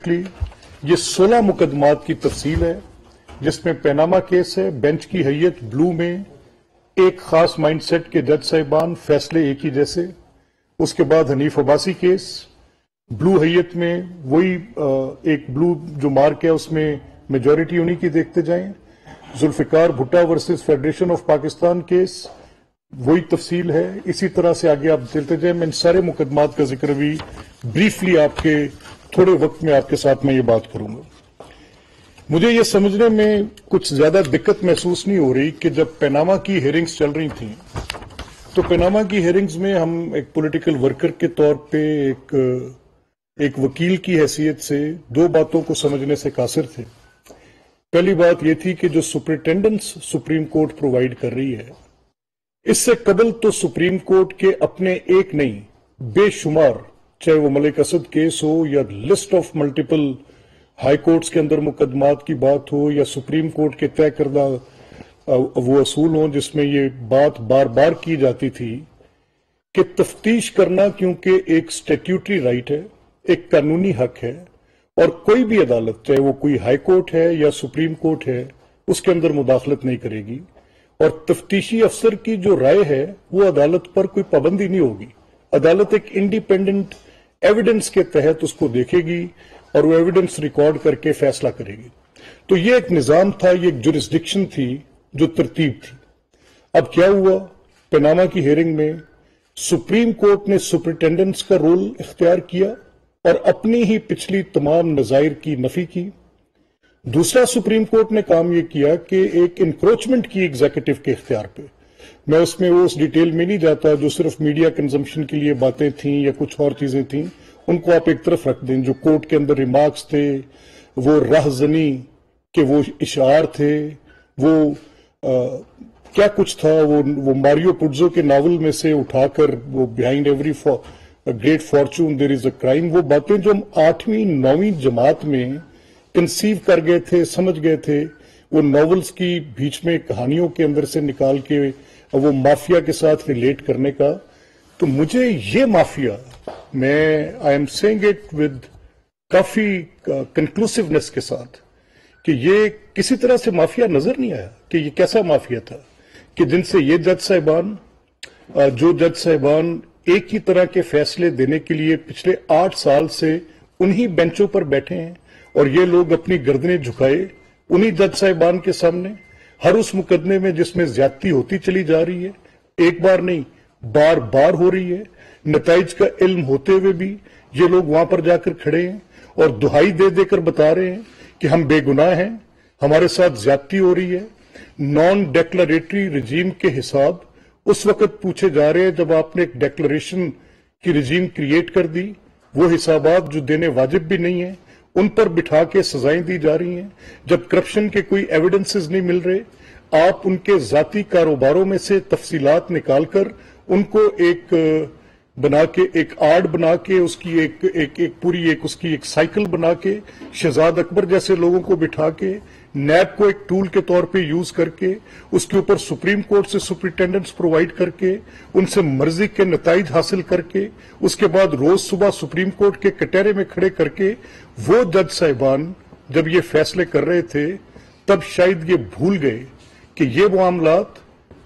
Quickly, ये 16 मुकदमात की तफसील है जिसमें पैनामा केस है, बेंच की हैयत, ब्लू में एक खास माइंडसेट के जज साहिबान, फैसले एक ही जैसे। उसके बाद हनीफ अब्बासी केस, ब्लू हैयत में वही एक ब्लू जो मार्क है उसमें मेजॉरिटी उन्हीं की देखते जाएं। Zulfikar Bhutto versus federation of Pakistan case, वही तफसील है। इसी तरह से आगे आप चलते जाएं। मैं इन सारे मुकदमात का जिक्र भी ब्रीफली आपके थोड़े वक्त में आपके साथ मैं ये बात करूंगा। मुझे ये समझने में कुछ ज्यादा दिक्कत महसूस नहीं हो रही कि जब पैनामा की हियरिंग्स चल रही थी तो पैनामा की हियरिंग्स में हम एक पॉलिटिकल वर्कर के तौर पे एक वकील की हैसियत से दो बातों को समझने से कासिर थे। पहली बात यह थी कि जो सुपरिटेंडेंस सुप्रीम कोर्ट प्रोवाइड कर रही है, इससे कबल तो सुप्रीम कोर्ट के अपने एक नहीं बेशुमार, चाहे वो मलिक असद केस हो या list of multiple high courts के अंदर मुकदमात की बात हो या सुप्रीम कोर्ट के तय करदा वो असूल हो जिसमें ये बात बार बार की जाती थी कि तफ्तीश करना क्योंकि एक स्टैट्यूटरी राइट है, एक कानूनी हक है, और कोई भी अदालत, चाहे वो कोई हाई कोर्ट है या सुप्रीम कोर्ट है, उसके अंदर मुदाखलत नहीं करेगी। और तफ्तीशी अफसर की जो राय है वो अदालत पर कोई पाबंदी नहीं होगी। अदालत एक इंडिपेंडेंट एविडेंस के तहत उसको देखेगी और वो एविडेंस रिकॉर्ड करके फैसला करेगी। तो ये एक निजाम था, ये एक जुरिस्डिक्शन थी, जो तरतीब थी। अब क्या हुआ, पैनामा की हियरिंग में सुप्रीम कोर्ट ने सुपरिटेंडेंट्स का रोल इख्तियार किया और अपनी ही पिछली तमाम नजायर की नफी की। दूसरा, सुप्रीम कोर्ट ने काम यह किया कि एक इंक्रोचमेंट की एग्जीक्यूटिव के इख्तियार पे। मैं उसमें वो उस डिटेल में नहीं जाता, जो सिर्फ मीडिया कंजम्पशन के लिए बातें थीं या कुछ और चीजें थीं, उनको आप एक तरफ रख दें। जो कोर्ट के अंदर रिमार्क्स थे, वो राहजनी के वो इशार थे, वो क्या कुछ था, वो मारियो पुट्जो के नावल में से उठाकर वो behind every great fortune there is a crime, वो बातें जो हम 8वीं 9वीं जमात में कंसीव कर गए थे, समझ गए थे, वो नॉवेल्स की बीच में कहानियों के अंदर से निकाल के वो माफिया के साथ रिलेट करने का। तो मुझे ये माफिया, मैं I am saying it with काफी कंक्लूसिवनेस के साथ, कि ये किसी तरह से माफिया नजर नहीं आया कि ये कैसा माफिया था कि जिनसे ये जज साहिबान, जो जज साहिबान एक ही तरह के फैसले देने के लिए पिछले 8 साल से उन्हीं बेंचों पर बैठे हैं, और ये लोग अपनी गर्दनें झुकाए उन्हीं जज साहिबान के सामने हर उस मुकदमे में जिसमें ज्यादती होती चली जा रही है, एक बार नहीं बार बार हो रही है, नताइज का इल्म होते हुए भी ये लोग वहां पर जाकर खड़े हैं और दुहाई दे देकर बता रहे हैं कि हम बेगुनाह हैं, हमारे साथ ज्यादती हो रही है। नॉन डेक्लरेटरी रिजीम के हिसाब उस वक्त पूछे जा रहे हैं जब आपने एक डेक्लरेशन की रिजीम क्रिएट कर दी। वो हिसाबात जो देने वाजिब भी नहीं है, उन पर बिठा के सजाएं दी जा रही हैं। जब करप्शन के कोई एविडेंसेस नहीं मिल रहे, आप उनके जाती कारोबारों में से तफसीलात निकालकर उनको एक बना के, एक आर्ट बना के, उसकी एक पूरी उसकी एक साइकिल बना के, शहजाद अकबर जैसे लोगों को बिठा के, नैब को एक टूल के तौर पे यूज करके, उसके ऊपर सुप्रीम कोर्ट से सुपरिटेंडेंट्स प्रोवाइड करके, उनसे मर्जी के नताइज हासिल करके, उसके बाद रोज सुबह सुप्रीम कोर्ट के कटहरे में खड़े करके, वो जज साहिबान जब ये फैसले कर रहे थे तब शायद ये भूल गए कि ये मामलात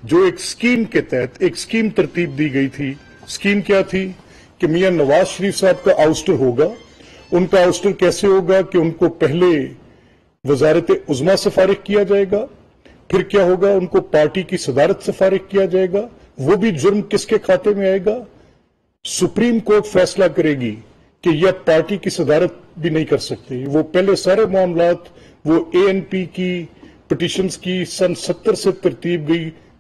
जो एक स्कीम के तहत एक स्कीम तरतीब दी गई थी। स्कीम क्या थी कि मियां नवाज शरीफ साहब का आउस्टर होगा। उनका आउस्टर कैसे होगा कि उनको पहले वजारत उज़्मा से फारिग किया जाएगा, फिर क्या होगा, उनको पार्टी की सदारत से फारिग किया जाएगा। वो भी जुर्म किसके खाते में आएगा, सुप्रीम कोर्ट फैसला करेगी कि यह पार्टी की सदारत भी नहीं कर सकती। वो पहले सारे मामलात, वो एएनपी की पिटिशंस की सन 70 से तरतीब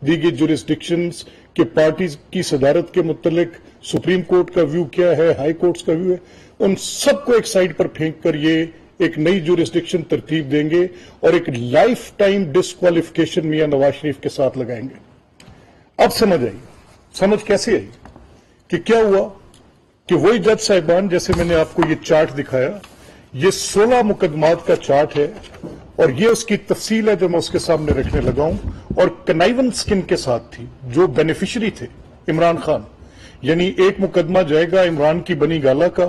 दी गई जुरिस्डिक्शंस कि पार्टी की सदारत के मुतल्लिक सुप्रीम कोर्ट का व्यू क्या है, हाई कोर्ट्स का व्यू है, उन सबको एक साइड पर फेंक कर ये एक नई जुरिस्डिक्शन तरतीब देंगे और एक लाइफ टाइम डिस्क्वालिफिकेशन मियां नवाज शरीफ के साथ लगाएंगे। अब समझ आई, समझ कैसे आई कि क्या हुआ कि वही जज साहिबान, जैसे मैंने आपको ये चार्ट दिखाया, ये 16 मुकदमात का चार्ट है और ये उसकी तफसील है जो मैं उसके सामने रखने लगा हूं। और कनाइवेंस किनके साथ थी, जो बेनिफिशियरी थे इमरान खान, यानी एक मुकदमा जाएगा इमरान की बनी गाला का,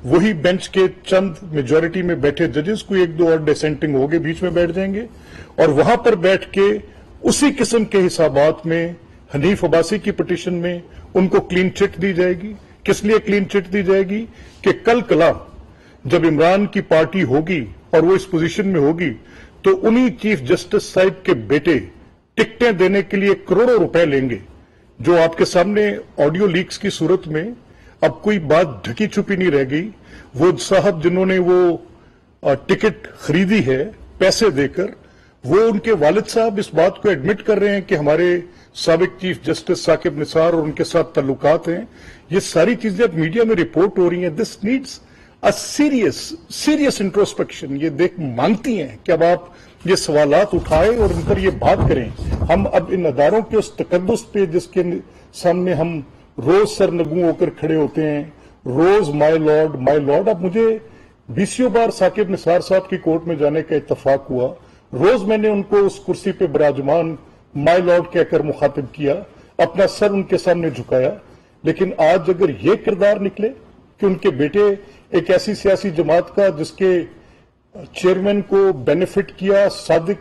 वही बेंच के चंद मेजॉरिटी में बैठे जजेस, कोई एक दो और डिसेंटिंग हो गए बीच में बैठ जाएंगे, और वहां पर बैठ के उसी किस्म के हिसाबात में हनीफ अब्बासी की पिटीशन में उनको क्लीन चिट दी जाएगी। किस लिए क्लीन चिट दी जाएगी? कि कल कला जब इमरान की पार्टी होगी और वो इस पोजीशन में होगी तो उन्हीं चीफ जस्टिस साहब के बेटे टिकटें देने के लिए करोड़ों रुपए लेंगे। जो आपके सामने ऑडियो लीक्स की सूरत में अब कोई बात ढकी छुपी नहीं रह गई। वो साहब जिन्होंने वो टिकट खरीदी है पैसे देकर, वो उनके वालिद साहब इस बात को एडमिट कर रहे हैं कि हमारे साबिक चीफ जस्टिस साकिब निसार और उनके साथ ताल्लुकात हैं। ये सारी चीजें अब मीडिया में रिपोर्ट हो रही हैं। This needs a serious introspection. ये देख मांगती हैं कि अब आप ये सवालात उठाएं और इन पर ये बात करें। हम अब इन अदारों के उस तकद्दुस पे जिसके सामने हम रोज सरनगू होकर खड़े होते हैं, रोज माय लॉर्ड। अब मुझे 20 बार साकिब निसार साहब की कोर्ट में जाने का इत्तफाक हुआ। रोज मैंने उनको उस कुर्सी पे विराजमान माय लॉर्ड कहकर मुखातिब किया, अपना सर उनके सामने झुकाया। लेकिन आज अगर ये किरदार निकले कि उनके बेटे एक ऐसी सियासी जमात का जिसके चेयरमैन को बेनिफिट किया, सादिक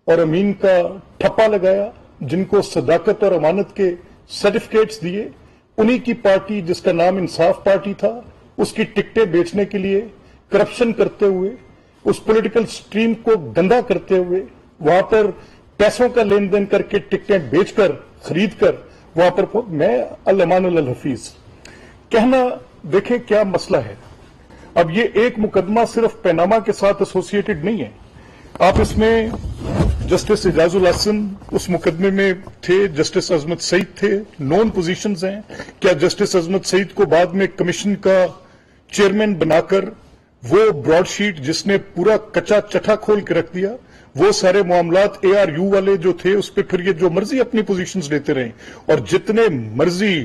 और अमीन का ठप्पा लगाया, जिनको सदाकत और अमानत के सर्टिफिकेट्स दिए, उन्हीं की पार्टी जिसका नाम इंसाफ पार्टी था, उसकी टिकटें बेचने के लिए करप्शन करते हुए, उस पॉलिटिकल स्ट्रीम को गंदा करते हुए, वहां पर पैसों का लेन देन करके टिकटें बेचकर खरीदकर वहां पर मैं अल-अमान अल-हफीज कहना। देखें क्या मसला है। अब ये एक मुकदमा सिर्फ पैनामा के साथ एसोसिएटेड नहीं है। आप इसमें जस्टिस इजाजुल हसन उस मुकदमे में थे, जस्टिस अजमत सईद थे, नॉन पोजीशंस हैं। क्या जस्टिस अजमत सईद को बाद में कमीशन का चेयरमैन बनाकर वो ब्रॉडशीट जिसने पूरा कच्चा चठा खोल के रख दिया, वो सारे मामलात ARU वाले जो थे उस पर फिर ये जो मर्जी अपनी पोजीशंस लेते रहे और जितने मर्जी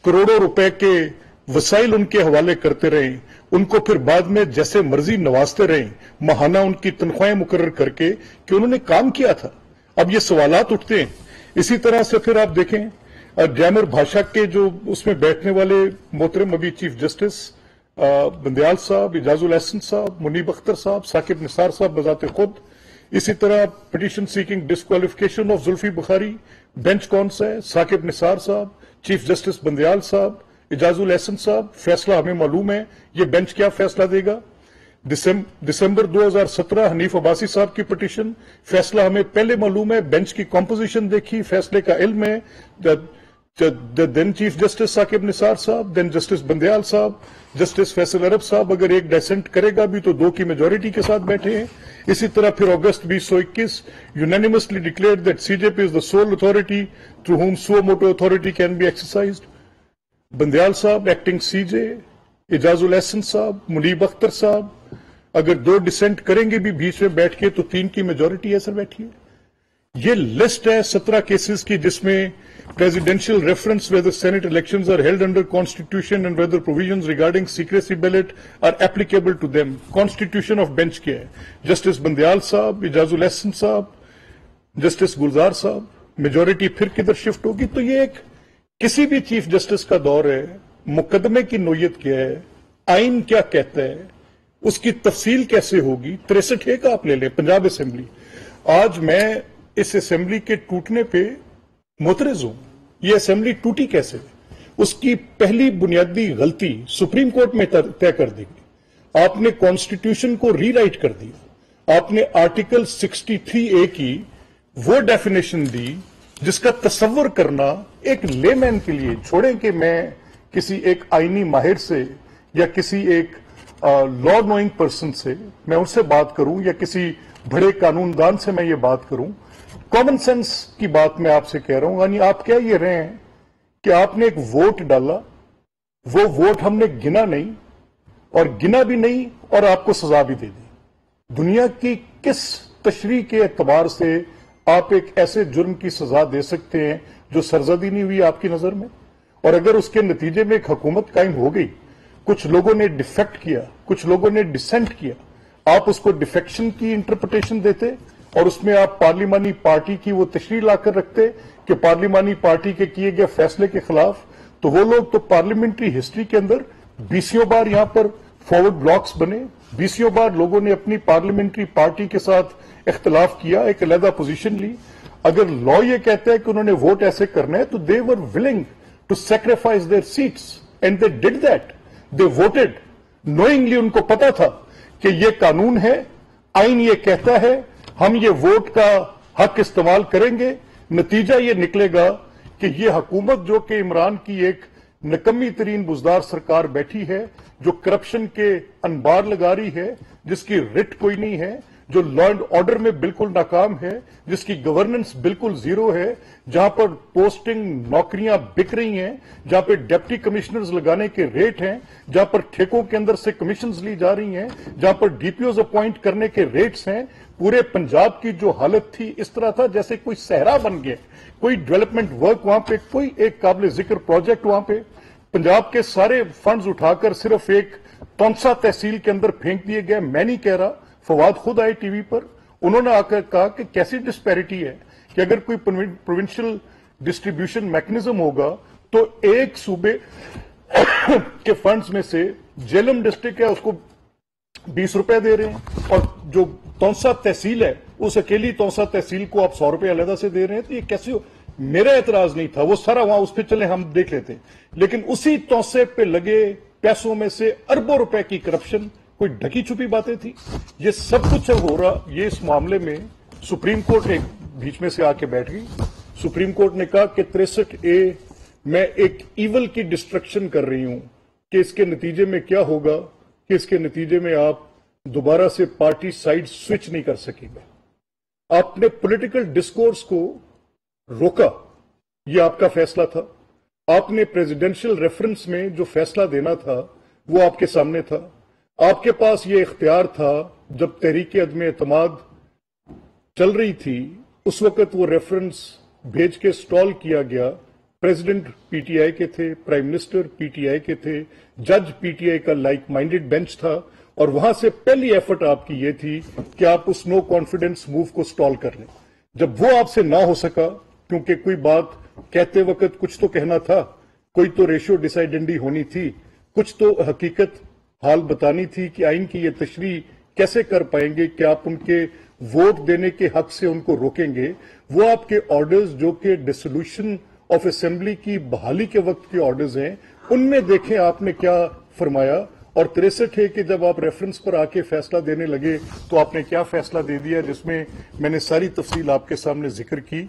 करोड़ों रुपए के वसाइल उनके हवाले करते रहे, उनको फिर बाद में जैसे मर्जी नवाजते रहे, माहाना उनकी तनख्वाहें मुकर्रर करके कि उन्होंने काम किया था। अब ये सवालात उठते हैं। इसी तरह से फिर आप देखें ग्रामर भाषा के जो उसमें बैठने वाले मोहतरम अभी चीफ जस्टिस बंदयाल साहब, इजाजुल हसन साहब, मुनीब अख्तर साहब, साकिब निसार साहब बजाते खुद, इसी तरह petition seeking disqualification of Zulfi Bukhari, bench कौन सा है? साकिब निसार साहब, चीफ जस्टिस बंदयाल साहब, इजाजुल हसन साहब। फैसला हमें मालूम है, ये बेंच क्या फैसला देगा। दिसंबर 2017 हनीफ अब्बासी साहब की पिटीशन, फैसला हमें पहले मालूम है। बेंच की कॉम्पोजिशन देखी, फैसले का इल्म है। Then chief justice Saqib Nisar साहब, देन जस्टिस बंदयाल साहब, जस्टिस फैसल अरब साहब अगर एक डिसेंट करेगा भी तो 2 की मेजोरिटी के साथ बैठे हैं। इसी तरह फिर अगस्त 2021 unanimously declared that CJP is the soul authority through whom suo motu authority can be exercised। Bandial साहब एक्टिंग CJ, इजाजुल हसन साहब, मुनीब अख्तर साहब अगर 2 डिसेंट करेंगे भी बीच में बैठ के तो 3 की मेजोरिटी है सर बैठी है। ये लिस्ट है 17 केसेस की जिसमें presidential reference whether Senate elections are held under Constitution and whether provisions regarding secrecy ballot are applicable to them। Constitution of bench क्या है? जस्टिस बंदयाल साहब, इजाजुल हसन साहब, जस्टिस गुलजार साहब, मेजोरिटी फिर किधर शिफ्ट होगी? तो ये एक किसी भी चीफ जस्टिस का दौर है। मुकदमे की नोयत क्या है, आइन क्या कहता है, उसकी तफसील कैसे होगी। 63 का आप ले लें पंजाब असेंबली। आज मैं इस असेंबली के टूटने पे मुतरज हूं। ये असेंबली टूटी कैसे? उसकी पहली बुनियादी गलती सुप्रीम कोर्ट में तय कर दी गई। आपने कॉन्स्टिट्यूशन को रीराइट कर दिया। आपने आर्टिकल 63A की वो डेफिनेशन दी जिसका तसव्वुर करना एक लेमैन के लिए, छोड़ें कि मैं किसी एक आईनी माहिर से या किसी एक लॉ नोइंग पर्सन से मैं उससे बात करूं या किसी बड़े कानूनदान से मैं ये बात करूं, कॉमन सेंस की बात मैं आपसे कह रहा हूं। यानी आप कह ये रहे हैं कि आपने एक वोट डाला, वो वोट हमने गिना नहीं और गिना भी नहीं और आपको सजा भी दे दी। दुनिया की किस तशरीह के एतबार से आप एक ऐसे जुर्म की सजा दे सकते हैं जो सरजदी नहीं हुई आपकी नजर में? और अगर उसके नतीजे में एक हुकूमत कायम हो गई, कुछ लोगों ने डिफेक्ट किया, कुछ लोगों ने डिसेंट किया, आप उसको डिफेक्शन की इंटरप्रिटेशन देते और उसमें आप पार्लिमानी पार्टी की वो तशरीह लाकर रखते कि पार्लिमानी पार्टी के किए गए फैसले के खिलाफ, तो वो लोग तो पार्लियामेंट्री हिस्ट्री के अंदर बीसियों बार यहां पर फॉरवर्ड ब्लॉक्स बने, बीसियों बार लोगों ने अपनी पार्लियामेंट्री पार्टी के साथ इख्तलाफ किया, एक अलहदा पोजीशन ली। अगर लॉ ये कहता है कि उन्होंने वोट ऐसे करना है तो they were willing to sacrifice their seats and they did that. They voted knowingly, उनको पता था कि ये कानून है, आइन ये कहता है, हम ये वोट का हक इस्तेमाल करेंगे। नतीजा ये निकलेगा कि ये हुकूमत जो कि इमरान की एक नकम्मी तरीन बुजदार सरकार बैठी है, जो करप्शन के अनबार लगा रही है, जिसकी रिट कोई नहीं है, जो लॉ एंड ऑर्डर में बिल्कुल नाकाम है, जिसकी गवर्नेंस बिल्कुल जीरो है, जहां पर पोस्टिंग नौकरियां बिक रही हैं, जहां पर डिप्टी कमिश्नर्स लगाने के रेट हैं, जहां पर ठेकों के अंदर से कमीशंस ली जा रही हैं, जहां पर डीपीओज अपॉइंट करने के रेट्स हैं। पूरे पंजाब की जो हालत थी, इस तरह था जैसे कोई सहरा बन गया, कोई डेवलपमेंट वर्क वहां पे, कोई एक काबिल जिक्र प्रोजेक्ट वहां पे। पंजाब के सारे फंड्स उठाकर सिर्फ एक तौंसा तहसील के अंदर फेंक दिए गए। मैं नहीं कह रहा, फवाद खुद आए टीवी पर, उन्होंने आकर कहा कि कैसी डिस्पैरिटी है कि अगर कोई प्रोविंशियल डिस्ट्रीब्यूशन मैकेनिज्म होगा तो एक सूबे के फंड्स में से झेलम डिस्ट्रिक्ट है उसको 20 रुपए दे रहे हैं, और जो तौंसा तहसील है उस अकेली तौंसा तहसील को आप 100 रुपए अलहदा से दे रहे हैं। तो ये कैसे हो? मेरा एतराज नहीं था, वो सारा वहां उस पर चले हम देख लेते, लेकिन उसी तौसे पे लगे पैसों में से अरबों रुपए की करप्शन, कोई ढकी छुपी बातें थी। ये सब कुछ हो रहा, ये इस मामले में सुप्रीम कोर्ट एक बीच में से आके बैठ गई। सुप्रीम कोर्ट ने कहा कि 63A मैं एक ईवल की डिस्ट्रक्शन कर रही हूं कि इसके नतीजे में क्या होगा कि इसके नतीजे में आप दोबारा से पार्टी साइड स्विच नहीं कर सकेंगे। आपने पॉलिटिकल डिस्कोर्स को रोका, यह आपका फैसला था। आपने प्रेसिडेंशियल रेफरेंस में जो फैसला देना था वो आपके सामने था। आपके पास ये इख्तियार था, जब तहरीक अदम एतमाद चल रही थी उस वक्त वो रेफरेंस भेज के स्टॉल किया गया। प्रेसिडेंट पीटीआई के थे, प्राइम मिनिस्टर पीटीआई के थे, जज पीटीआई का लाइक माइंडेड बेंच था, और वहां से पहली एफर्ट आपकी ये थी कि आप उस नो कॉन्फिडेंस मूव को स्टॉल कर लें। जब वो आपसे ना हो सका, क्योंकि कोई बात कहते वक्त कुछ तो कहना था, कोई तो रेशियो डिसाइडेंडी होनी थी, कुछ तो हकीकत हाल बतानी थी कि आइन की ये तशरीह कैसे कर पाएंगे कि आप उनके वोट देने के हक से उनको रोकेंगे। वो आपके ऑर्डर्स जो कि डिसोल्यूशन ऑफ असेंबली की बहाली के वक्त के ऑर्डर्स हैं, उनमें देखें आपने क्या फरमाया। और 63 है कि जब आप रेफरेंस पर आके फैसला देने लगे तो आपने क्या फैसला दे दिया, जिसमें मैंने सारी तफसील आपके सामने जिक्र की।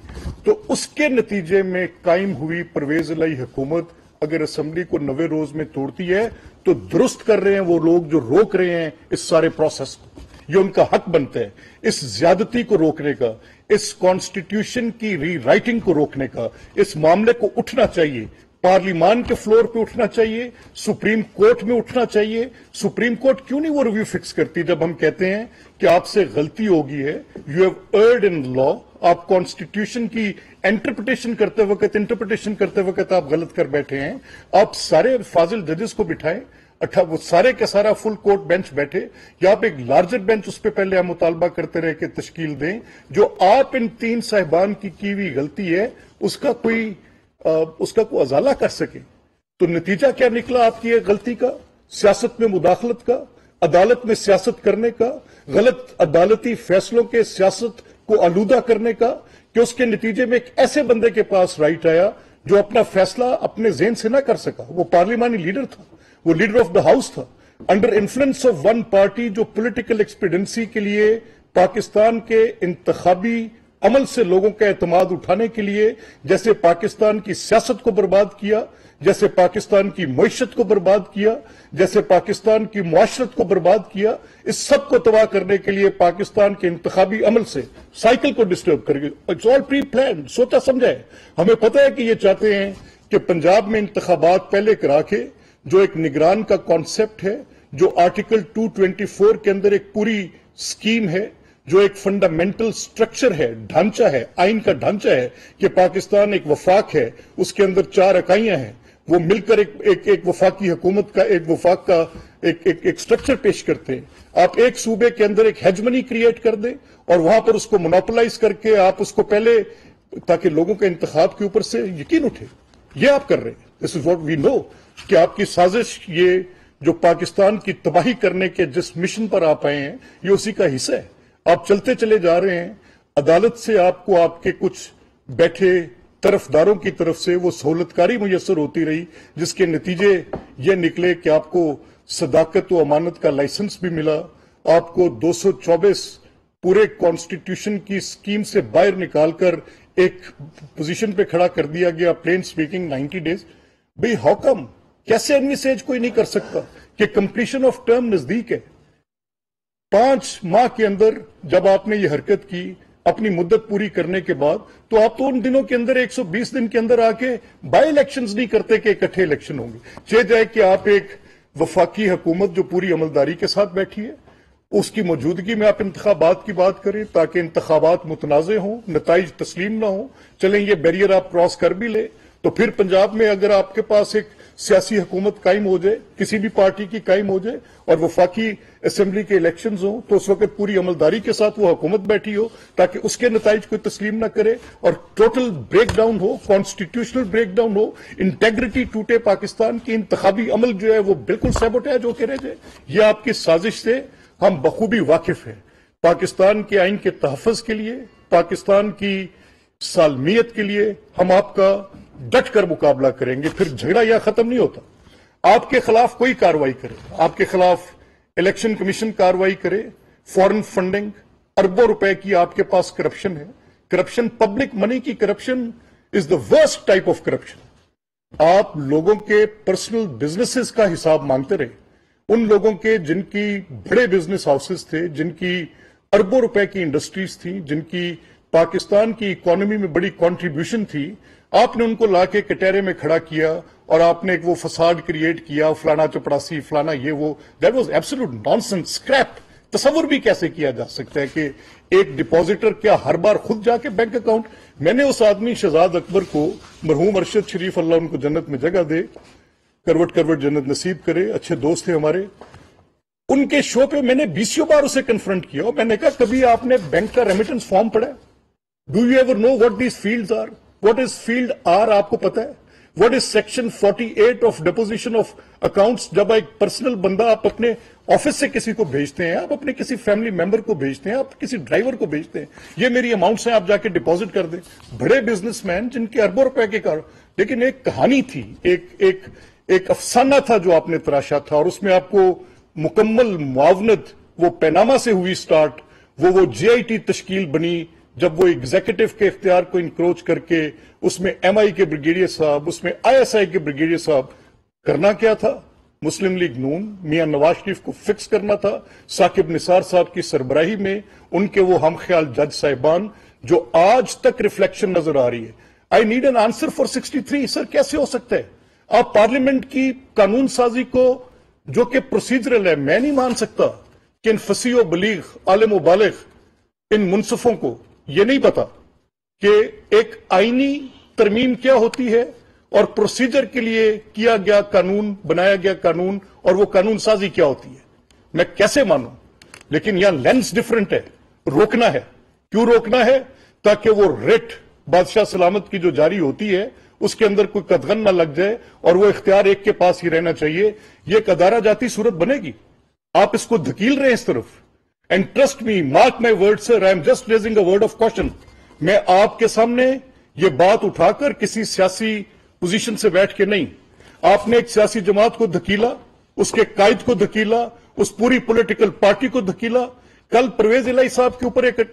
तो उसके नतीजे में कायम हुई परवेज इलाही हुकूमत अगर असेंबली को 90 रोज में तोड़ती है तो दुरुस्त कर रहे हैं वो लोग जो रोक रहे हैं इस सारे प्रोसेस को। ये उनका हक बनता है इस ज्यादती को रोकने का, इस कॉन्स्टिट्यूशन की रीराइटिंग को रोकने का। इस मामले को उठना चाहिए, पार्लियामान के फ्लोर पे उठना चाहिए, सुप्रीम कोर्ट में उठना चाहिए। सुप्रीम कोर्ट क्यों नहीं वो रिव्यू फिक्स करती जब हम कहते हैं कि आपसे गलती होगी है, यू हैव एर्र्ड इन लॉ। आप कॉन्स्टिट्यूशन की इंटरप्रिटेशन करते वक्त आप गलत कर बैठे हैं। आप सारे फाजिल जजेस को बिठाएं, वो सारे का सारा फुल कोर्ट बेंच बैठे, या आप एक लार्जर बेंच उस पर पहले हम मुतालबा करते रहे कि तश्कील दें। जो आप इन 3 साहिबान की हुई गलती है उसका कोई अजाला कर सके। तो नतीजा क्या निकला आपकी एक गलती का? सियासत में मुदाखलत का, अदालत में सियासत करने का, गलत अदालती फैसलों के सियासत को आलूदा करने का, कि उसके नतीजे में एक ऐसे बंदे के पास राइट आया जो अपना फैसला अपने ज़हन से ना कर सका। वो पार्लियामानी लीडर था, वो लीडर ऑफ द हाउस था, under influence of one party, जो पॉलिटिकल एक्सपीडियंसी के लिए पाकिस्तान के इंतखाबी अमल से लोगों का एतमाद उठाने के लिए जैसे पाकिस्तान की सियासत को बर्बाद किया, जैसे पाकिस्तान की मईशत को बर्बाद किया, जैसे पाकिस्तान की मुआशरत को बर्बाद किया, इस सब को तबाह करने के लिए पाकिस्तान के इंतखाबी अमल से साइकिल को डिस्टर्ब करके, इट्स ऑल प्री प्लान, सोचा समझा है। हमें पता है कि ये चाहते हैं कि पंजाब में इंतखाबात पहले करा के, जो एक निगरान का कॉन्सेप्ट है, जो आर्टिकल 224 के अंदर एक पूरी स्कीम है, जो एक फंडामेंटल स्ट्रक्चर है, ढांचा है, आइन का ढांचा है कि पाकिस्तान एक वफाक है, उसके अंदर 4 इकाइयां हैं, वो मिलकर एक वफाकी हुकूमत का, एक वफाक का एक स्ट्रक्चर पेश करते हैं। आप एक सूबे के अंदर एक हेजमनी क्रिएट कर दें और वहां पर उसको मोनोपोलाइज करके आप उसको पहले, ताकि लोगों के इंतखाब के ऊपर से यकीन उठे, ये आप कर रहे हैं। This is what we know कि आपकी साजिश ये जो पाकिस्तान की तबाही करने के जिस मिशन पर आप आए हैं, ये उसी का हिस्सा है। आप चलते चले जा रहे हैं, अदालत से आपको आपके कुछ बैठे तरफदारों की तरफ से वो सहूलतकारी मुयस्सर होती रही, जिसके नतीजे ये निकले कि आपको सदाकत व अमानत का लाइसेंस भी मिला, आपको 224 पूरे कॉन्स्टिट्यूशन की स्कीम से बाहर निकालकर एक पोजीशन पे खड़ा कर दिया गया, प्लेन स्पीकिंग 90 डेज। भाई हाउ कम, कैसे एनविसेज कोई नहीं कर सकता कि कंप्लीशन ऑफ टर्म नजदीक है। 5 माह के अंदर जब आपने ये हरकत की अपनी मुद्दत पूरी करने के बाद, तो आप तो उन दिनों के अंदर 120 दिन के अंदर आके बाई इलेक्शंस नहीं करते कि इकट्ठे इलेक्शन होंगे। चाहे जाए कि आप एक वफाकी हुकूमत जो पूरी अमलदारी के साथ बैठी है, उसकी मौजूदगी में आप इंतखाबात की बात करें ताकि इंतखाबात मुतनाज़े हों, नताइज तस्लीम ना हो। चलें ये बैरियर आप क्रॉस कर भी ले तो फिर पंजाब में अगर आपके पास एक सियासी हुकूमत कायम हो जाए, किसी भी पार्टी की कायम हो जाए और वफाकी असेंबली के इलेक्शंस हों, तो उस वक्त पूरी अमलदारी के साथ वो हुकूमत बैठी हो ताकि उसके नताइज कोई तस्लीम ना करे और टोटल ब्रेकडाउन हो, कॉन्स्टिट्यूशनल ब्रेकडाउन हो, इंटेग्रिटी टूटे, पाकिस्तान की इंतखाबी अमल जो है वो बिल्कुल सैबोटेज होकर रह जाए। ये आपकी साजिश से हम बखूबी वाकिफ हैं। पाकिस्तान के आइन के तहफ़्फ़ुज़ के लिए, पाकिस्तान की सालमियत के लिए हम आपका डट कर मुकाबला करेंगे। फिर झगड़ा यह खत्म नहीं होता। आपके खिलाफ कोई कार्रवाई करे, आपके खिलाफ इलेक्शन कमीशन कार्रवाई करे, फॉरेन फंडिंग, अरबों रुपए की आपके पास करप्शन है। करप्शन, पब्लिक मनी की corruption is the worst type of corruption. आप लोगों के पर्सनल बिजनेसेस का हिसाब मांगते रहे, उन लोगों के जिनकी बड़े बिजनेस हाउसेस थे, जिनकी अरबों रुपए की इंडस्ट्रीज थी, जिनकी पाकिस्तान की इकोनॉमी में बड़ी कंट्रीब्यूशन थी, आपने उनको लाके कटहरे में खड़ा किया और आपने एक वो फसाद क्रिएट किया, फलाना चपड़ासी, फलाना ये वो। That was absolute nonsense, scrap. तसव्वुर भी कैसे किया जा सकता है कि एक डिपॉजिटर क्या हर बार खुद जाके बैंक अकाउंट। मैंने उस आदमी शहजाद अकबर को, मरहूम अरशद शरीफ अल्लाह उनको जन्नत में जगह दे, करवट करवट जन्नत नसीब करे, अच्छे दोस्त थे हमारे, उनके शो पे मैंने 20 बार उसे कन्फ्रंट किया और मैंने कहा कभी आपने बैंक का रेमिटेंस फॉर्म पढ़ा? Do you ever know what these fields are? What is field are आपको पता है? What is section 48 of deposition of accounts? जब एक पर्सनल बंदा आप अपने ऑफिस से किसी को भेजते हैं, आप अपने किसी फैमिली मेंबर को भेजते हैं, आप किसी ड्राइवर को भेजते हैं, ये मेरी अमाउंट्स हैं, आप जाके डिपॉजिट कर दें। बड़े बिजनेसमैन जिनके अरबों रुपए के कार, लेकिन एक कहानी थी, एक अफसाना था जो आपने तराशा था और उसमें आपको मुकम्मल मुआवनत वो पैनामा से हुई स्टार्ट, वो जीआईटी तश्कील बनी जब वो एग्जीक्यूटिव के इख्तियार को इंक्रोच करके उसमें एमआई के ब्रिगेडियर साहब, उसमें आईएसआई के ब्रिगेडियर साहब, करना क्या था? मुस्लिम लीग नून मियां नवाज शरीफ को फिक्स करना था। साकिब निसार साहब की सरबराही में उनके वो हम ख्याल जज साहिबान जो आज तक रिफ्लेक्शन नजर आ रही है। I need an answer for 63। Sir कैसे हो सकता है? आप पार्लियामेंट की कानून साजी को जो कि प्रोसीजरल है, मैं नहीं मान सकता कि इन फसीह बलीग आलिम बालिग इन मुनसफों को यह नहीं पता कि एक आईनी तरमीम क्या होती है और प्रोसीजर के लिए किया गया कानून, बनाया गया कानून और वो कानून साजी क्या होती है। मैं कैसे मानूं? लेकिन यहां लेंस डिफरेंट है। रोकना है। क्यों रोकना है? ताकि वो रेट बादशाह सलामत की जो जारी होती है उसके अंदर कोई कदगन ना लग जाए और वो इख्तियार एक के पास ही रहना चाहिए। ये एक अदारा जाती सूरत बनेगी। आप इसको धकील रहे हैं इस तरफ। And trust me, mark my word sir, I am just raising a word of question. मैं आपके सामने ये बात उठाकर किसी सियासी पोजीशन से बैठ के नहीं, आपने एक सियासी जमात को धकीला, उसके कायद को धकीला, उस पूरी पॉलिटिकल पार्टी को धकीला। कल परवेज इलाही साहब के ऊपर एक